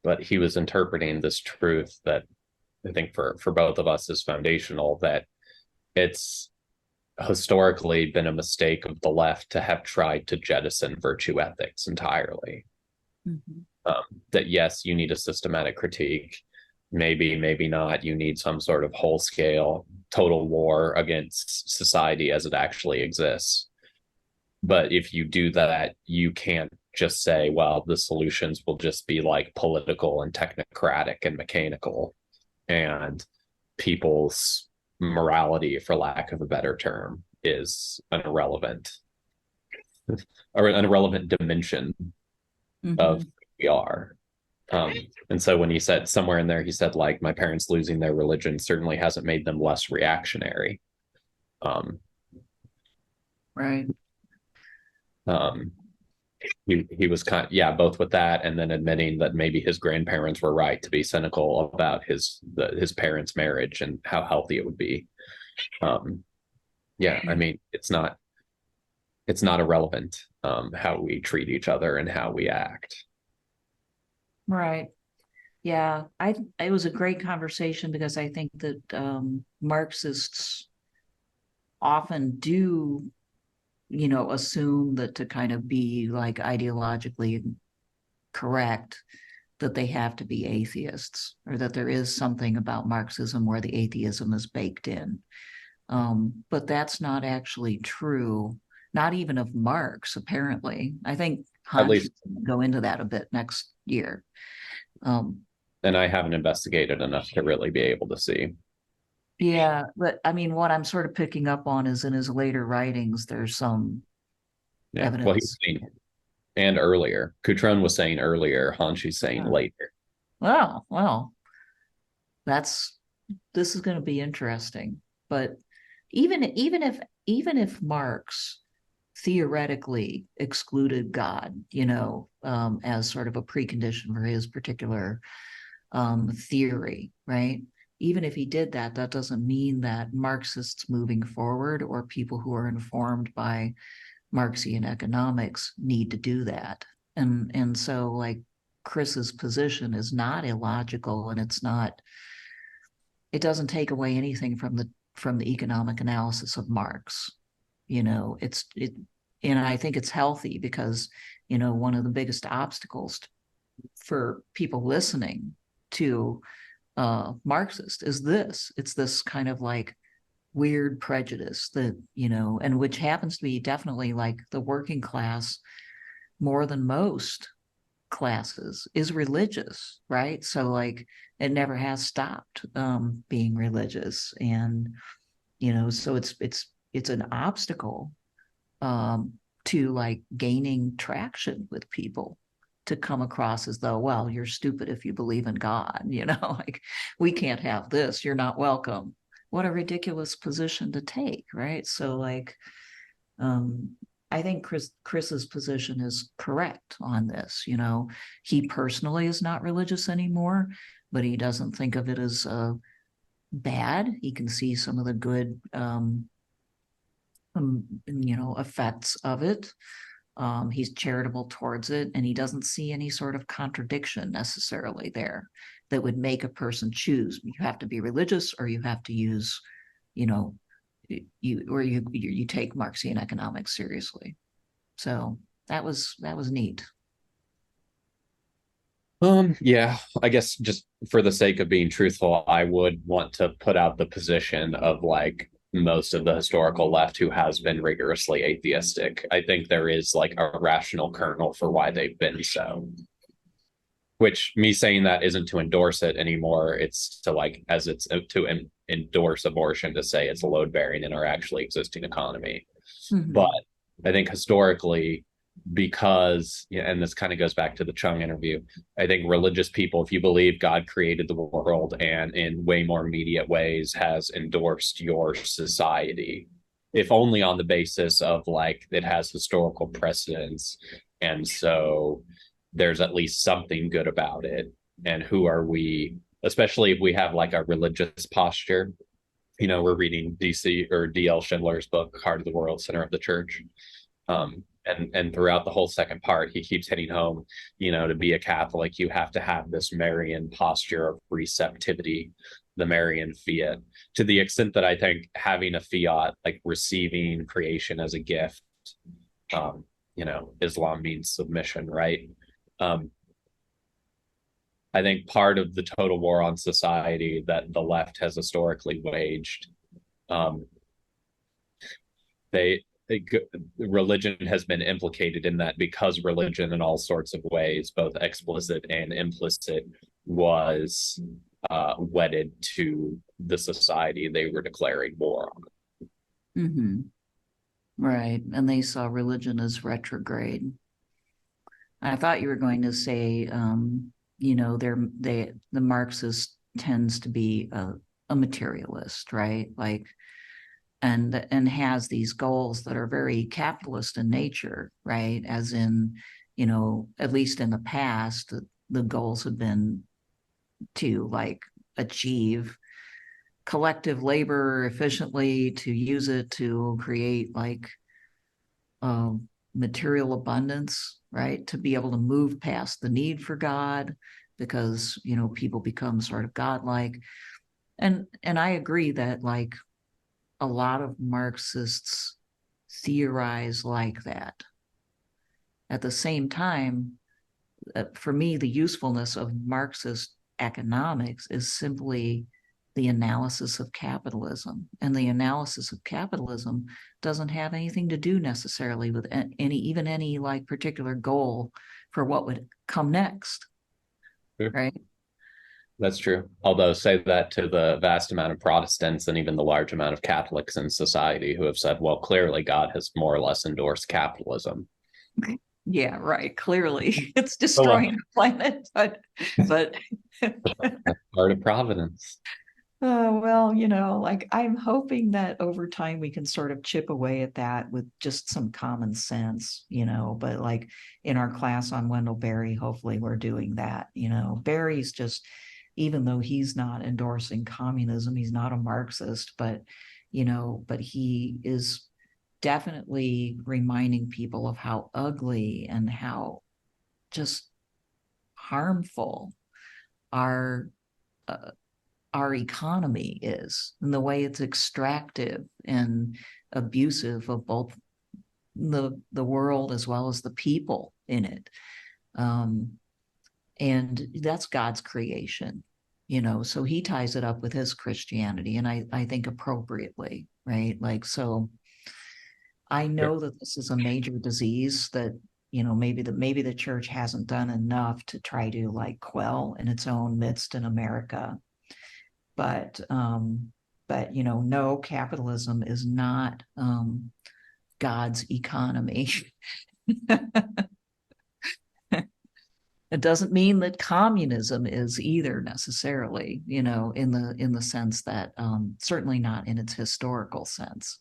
Speaker 5: but he was interpreting this truth that I think for both of us is foundational, that it's historically been a mistake of the left to have tried to jettison virtue ethics entirely. Mm-hmm. That yes, you need a systematic critique. Maybe not. You need some sort of whole-scale total war against society as it actually exists. But if you do that, you can't just say, well, the solutions will just be like political and technocratic and mechanical, and people's morality, for lack of a better term, is an irrelevant dimension of who we are. And so when he said somewhere in there, he said, like, my parents losing their religion certainly hasn't made them less reactionary.
Speaker 4: Right.
Speaker 5: He was both with that and then admitting that maybe his grandparents were right to be cynical about his parents' marriage and how healthy it would be. It's not irrelevant how we treat each other and how we act.
Speaker 4: Right. Yeah, it was a great conversation, because I think that Marxists often do, you know, assume that to kind of be like ideologically correct, that they have to be atheists, or that there is something about Marxism where the atheism is baked in. But that's not actually true, not even of Marx, apparently. I think Hunt should go into that a bit next year.
Speaker 5: And I haven't investigated enough to really be able to see.
Speaker 4: Yeah, but I mean, what I'm sort of picking up on is in his later writings, there's some
Speaker 5: Yeah. Well, he was
Speaker 4: evidence.
Speaker 5: saying, and earlier, Cutrone was saying earlier, Hanshi's saying
Speaker 4: Yeah.
Speaker 5: later.
Speaker 4: Well, this is going to be interesting. But even if Marx theoretically excluded God, as sort of a precondition for his particular theory, right? Even if he did that, that doesn't mean that Marxists moving forward or people who are informed by Marxian economics need to do that. And so like Chris's position is not illogical, and it doesn't take away anything from the economic analysis of Marx. And I think it's healthy because, one of the biggest obstacles for people listening to Marxist is it's this kind of like weird prejudice that, and which happens to be definitely like the working class more than most classes is religious, right? So like it never has stopped being religious. And, so it's an obstacle to like gaining traction with people, to come across as though, well, you're stupid if you believe in God, like we can't have this, you're not welcome. What a ridiculous position to take, right? So like I think Chris's position is correct on this. He personally is not religious anymore, but he doesn't think of it as bad. He can see some of the good effects of it. He's charitable towards it, and he doesn't see any sort of contradiction necessarily there that would make a person choose. You have to be religious, or you have to use, you take Marxian economics seriously. So that was neat.
Speaker 5: Yeah, I guess just for the sake of being truthful, I would want to put out the position of like most of the historical left who has been rigorously atheistic. I think there is like a rational kernel for why they've been so. Which me saying that isn't to endorse it anymore. It's to like, as it's to endorse abortion, to say it's load bearing in our actually existing economy.
Speaker 4: Mm-hmm.
Speaker 5: But I think historically, because, and this kind of goes back to the Chung interview, I think religious people, if you believe God created the world and in way more immediate ways has endorsed your society, if only on the basis of like it has historical precedence, and so there's at least something good about it. And who are we, especially if we have like a religious posture? We're reading DC or DL Schindler's book, Heart of the World, Center of the Church. And throughout the whole second part, he keeps hitting home, to be a Catholic, you have to have this Marian posture of receptivity, the Marian fiat, to the extent that I think having a fiat, like receiving creation as a gift, Islam means submission, right? I think part of the total war on society that the left has historically waged, religion has been implicated in that, because religion in all sorts of ways, both explicit and implicit, was wedded to the society they were declaring war on.
Speaker 4: Mm-hmm. Right. And they saw religion as retrograde. I thought you were going to say, the Marxist tends to be a materialist, right? Like, and has these goals that are very capitalist in nature, right? As in, at least in the past, the goals have been to like achieve collective labor efficiently, to use it to create like material abundance, right? To be able to move past the need for God, because, people become sort of godlike. And I agree that like a lot of Marxists theorize like that. At the same time, for me, the usefulness of Marxist economics is simply the analysis of capitalism. And the analysis of capitalism doesn't have anything to do necessarily with any like particular goal for what would come next.
Speaker 5: Sure.
Speaker 4: right?
Speaker 5: That's true. Although say that to the vast amount of Protestants and even the large amount of Catholics in society who have said, well, clearly God has more or less endorsed capitalism.
Speaker 4: Yeah, right. Clearly, it's
Speaker 5: Oh, well,
Speaker 4: destroying the planet, but
Speaker 5: that's part of providence.
Speaker 4: well, like I'm hoping that over time we can sort of chip away at that with just some common sense, but like in our class on Wendell Berry, hopefully we're doing that. Berry's just, even though he's not endorsing communism, he's not a Marxist, but he is definitely reminding people of how ugly and how just harmful our uh, our economy is, and the way it's extractive and abusive of both the world as well as the people in it. And that's God's creation, so he ties it up with his Christianity, and I think appropriately, right? Like, so I know that this is a major disease that, maybe the church hasn't done enough to try to like quell in its own midst in America. But no, capitalism is not God's economy. It doesn't mean that communism is either necessarily, in the sense that certainly not in its historical sense.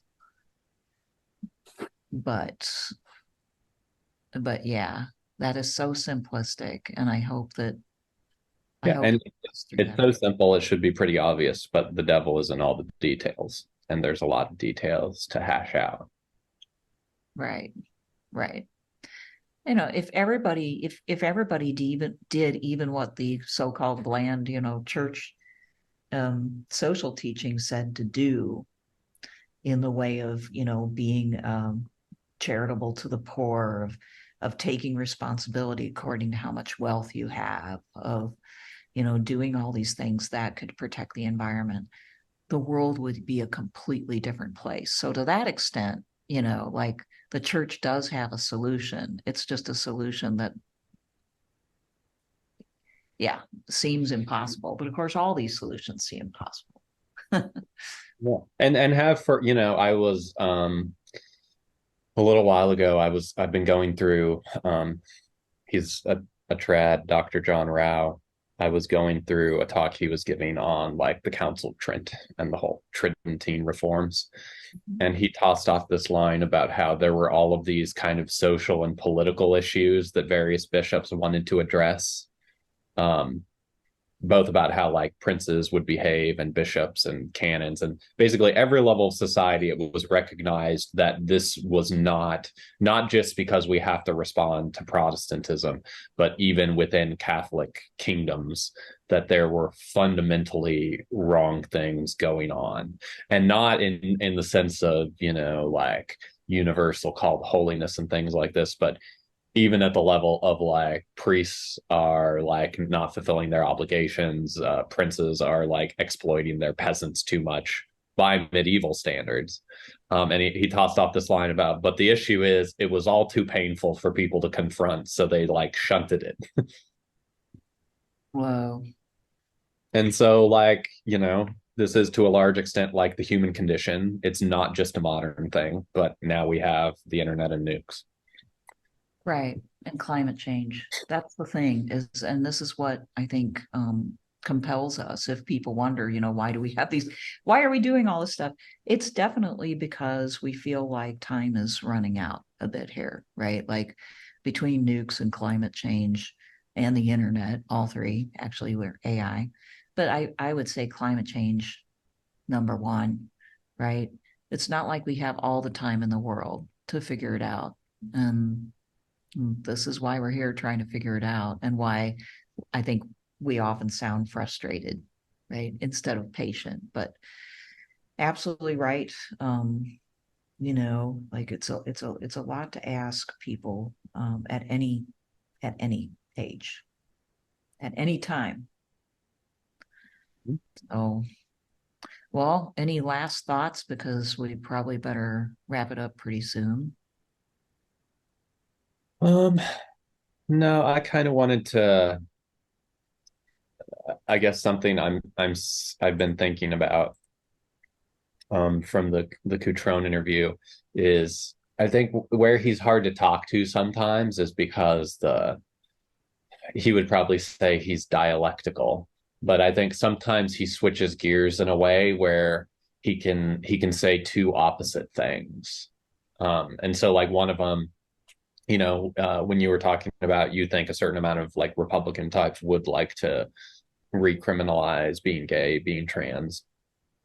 Speaker 4: But yeah, that is so simplistic, and I hope that
Speaker 5: Yeah, and it's so simple, it should be pretty obvious, but the devil is in all the details, and there's a lot of details to hash out.
Speaker 4: Right. If everybody did even what the so-called bland, church social teaching said to do in the way of, being charitable to the poor, of taking responsibility according to how much wealth you have, of, doing all these things that could protect the environment, the world would be a completely different place. So to that extent, like the church does have a solution. It's just a solution that, yeah, seems impossible. But of course, all these solutions seem impossible.
Speaker 5: Yeah. And have for, I was a little while ago, I've been going through he's a trad, Dr. John Rao. I was going through a talk he was giving on like the Council of Trent and the whole Tridentine reforms. And he tossed off this line about how there were all of these kind of social and political issues that various bishops wanted to address. Both about how like princes would behave and bishops and canons, and basically every level of society, it was recognized that this was not just because we have to respond to Protestantism, but even within Catholic kingdoms, that there were fundamentally wrong things going on, and not in the sense of, like universal called holiness and things like this, but even at the level of like priests are like not fulfilling their obligations, princes are like exploiting their peasants too much by medieval standards. And he tossed off this line about, but the issue is it was all too painful for people to confront, so they like shunted it.
Speaker 4: Whoa.
Speaker 5: And so like, this is to a large extent like the human condition. It's not just a modern thing, but now we have the internet and nukes.
Speaker 4: Right. And climate change. That's the thing and this is what I think compels us. If people wonder, why are we doing all this stuff? It's definitely because we feel like time is running out a bit here, right? Like between nukes and climate change and the internet, all three, actually we're AI. But I would say climate change, number one, right? It's not like we have all the time in the world to figure it out. And this is why we're here trying to figure it out, and why I think we often sound frustrated, right, instead of patient. But absolutely right. Like it's a lot to ask people at any age, at any time. So, well, any last thoughts, because we probably better wrap it up pretty soon.
Speaker 5: No, I kind of wanted to I guess something I've been thinking about from the Cutrone interview is I think where he's hard to talk to sometimes is because he would probably say he's dialectical, but I think sometimes he switches gears in a way where he can say two opposite things. And so like one of them, when you were talking about you think a certain amount of like Republican types would like to recriminalize being gay, being trans.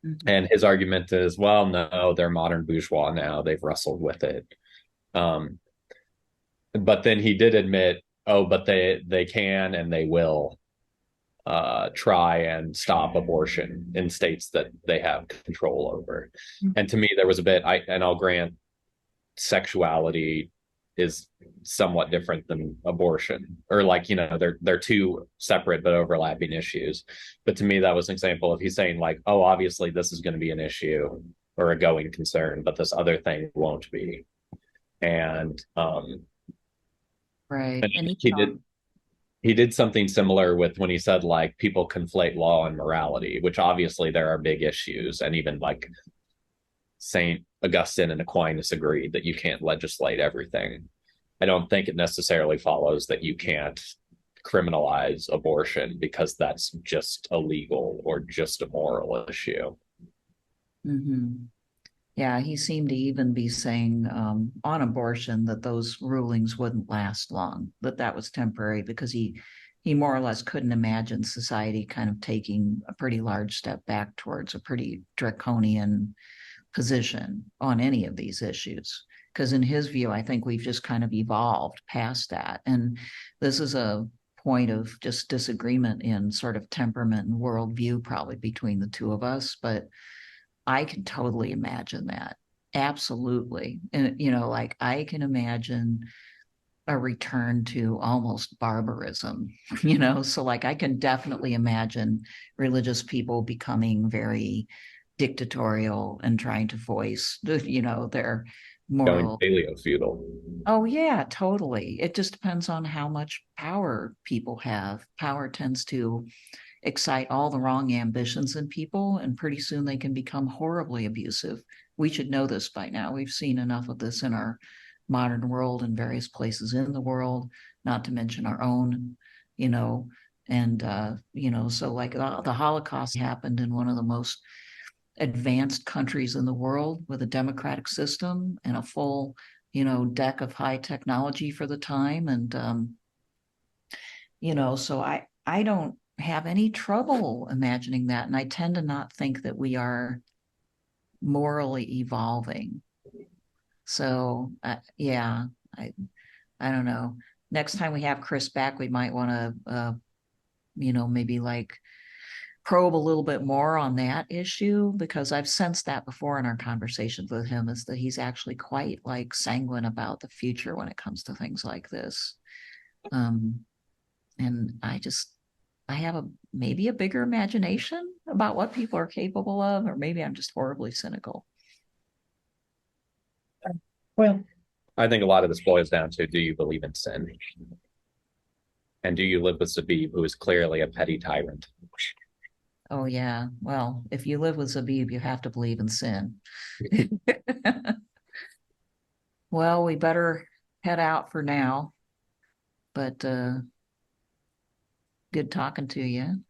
Speaker 4: Mhm.
Speaker 5: And his argument is, well, no, they're modern bourgeois now. They've wrestled with it. Um, but then he did admit, oh, but they can and they will try and stop abortion in states that they have control over. And to me, there was a bit, and I'll grant sexuality is somewhat different than abortion, or like, they're two separate but overlapping issues. But to me, that was an example of he's saying like, oh, obviously this is going to be an issue or a going concern, but this other thing won't be. And
Speaker 4: Right. And
Speaker 5: he did something similar with when he said like people conflate law and morality, which obviously there are big issues, and even like Saint Augustine and Aquinas agreed that you can't legislate everything. I don't think it necessarily follows that you can't criminalize abortion because that's just illegal or just a moral issue.
Speaker 4: Mhm. Yeah, he seemed to even be saying on abortion that those rulings wouldn't last long, that was temporary, because he more or less couldn't imagine society kind of taking a pretty large step back towards a pretty draconian position on any of these issues. Because in his view, I think we've just kind of evolved past that. And this is a point of just disagreement in sort of temperament and worldview, probably between the two of us. But I can totally imagine that. Absolutely. And, like I can imagine a return to almost barbarism, so like I can definitely imagine religious people becoming very dictatorial and trying to voice, their
Speaker 5: Going
Speaker 4: moral.
Speaker 5: paleo feudal.
Speaker 4: Oh, yeah, totally. It just depends on how much power people have. Power tends to excite all the wrong ambitions in people, and pretty soon they can become horribly abusive. We should know this by now. We've seen enough of this in our modern world and various places in the world, not to mention our own, and so like the Holocaust happened in one of the most advanced countries in the world with a democratic system and a full, deck of high technology for the time. And so I don't have any trouble imagining that. And I tend to not think that we are morally evolving. So yeah, I don't know. Next time we have Chris back, we might want to, maybe like probe a little bit more on that issue, because I've sensed that before in our conversations with him, is that he's actually quite like sanguine about the future when it comes to things like this. And I have maybe a bigger imagination about what people are capable of, or maybe I'm just horribly cynical.
Speaker 5: Well, I think a lot of this boils down to, do you believe in sin? And do you live with Zabib, who is clearly a petty tyrant?
Speaker 4: Oh, yeah. Well, if you live with Zabib, you have to believe in sin. Well, we better head out for now, but good talking to you.